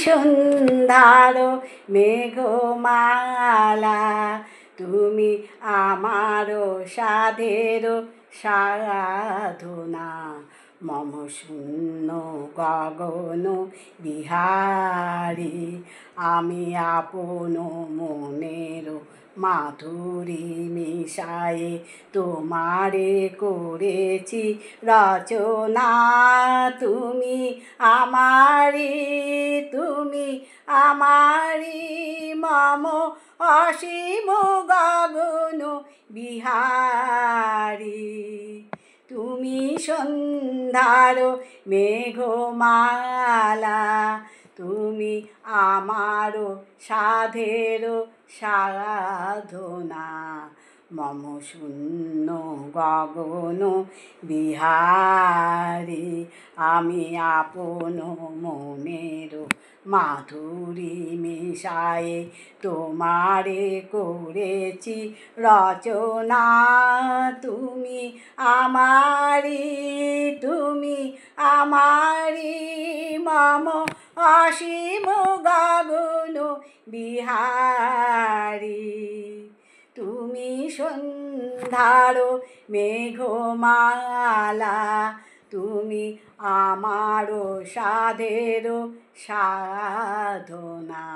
সন্ধ্যার মেঘমালা, তুমি আমার সাধের সাধনা। মম শূন্য গগন বিহারী, আমি আপন মনের মাধুরী মিশায়ে তোমারে করেছি রচনা। তুমি আমারি, তুমি আমারি, মম অসীম গগন বিহারী। তুমি সন্ধ্যার মেঘমালা, তুমি আমার সাধের সাধনা। মম শূন্য গগন বিহারী, আমি আপন মনের মাধুরী মিশায়ে তোমারে করেছি রচনা। তুমি আমারি, তুমি আমারি, মম অসীম গগন বিহারী। তুমি সন্ধ্যার মেঘমালা, তুমি আমার সাধের সাধনা।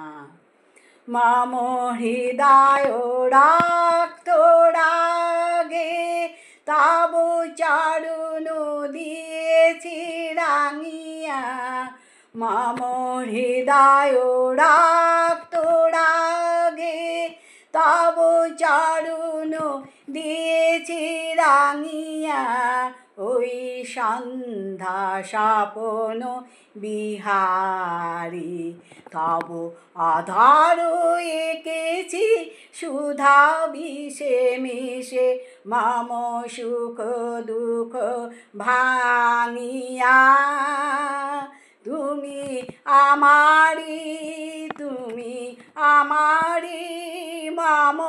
মম হৃদয় রক্ত রাগে, তব চরণ দিয়েছি রাঙিয়া। মম হৃদয় রক্ত রাগে, তব চরণ দিয়েছি রাঙিয়া। ওই সন্ধ্যা স্বপন বিহারী, তব আধার এঁকেছি সুধা বিষে মিশে। মম সুখ দুঃখ ভাঙিয়া, তুমি আমারি, তুমি আমারি, মম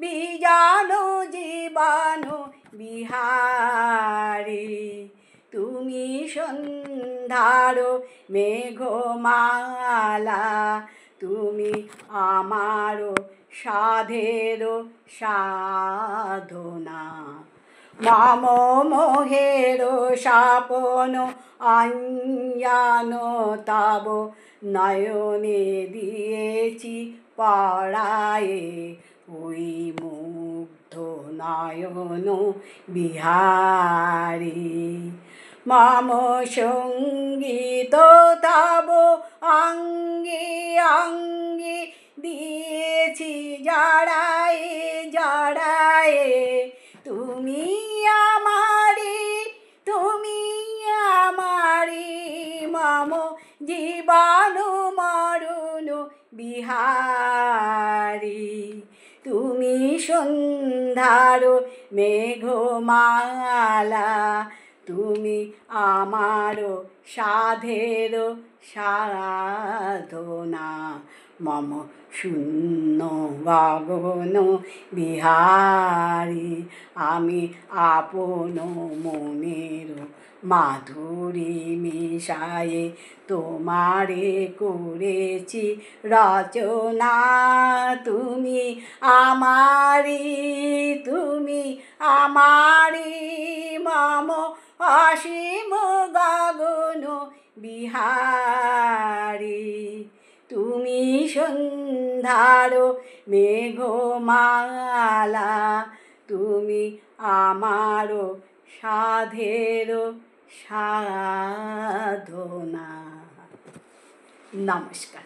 বিজন জীবন বিহারী। তুমি সন্ধ্যার মেঘমালা, তুমি আমার সাধের সাধনা। মম মোহের স্বপন অঞ্জন, তব নয়নে দিয়েছি পরায়ে। ওই মুগ্ধ নয়ন বিহারী, মম সঙ্গীত তব অঙ্গে অঙ্গে দিয়েছি জড়ায়ে জড়ায়ে। তুমি আমারি, তুমি আমারি, মম জীবন মরণ বিহারী। তুমি সন্ধ্যার মেঘমালা, তুমি আমার সাধের সাধনা। মম শূন্য গগন বিহারী, আমি আপন মনের মাধুরী মিশায়ে তোমারে করেছি রচনা। তুমি আমারি, তুমি আমারি, মম অসীম গগন বিহারী। তুমি সন্ধ্যার মেঘমালা, তুমি আমার সাধের সাধনা। নমস্কার।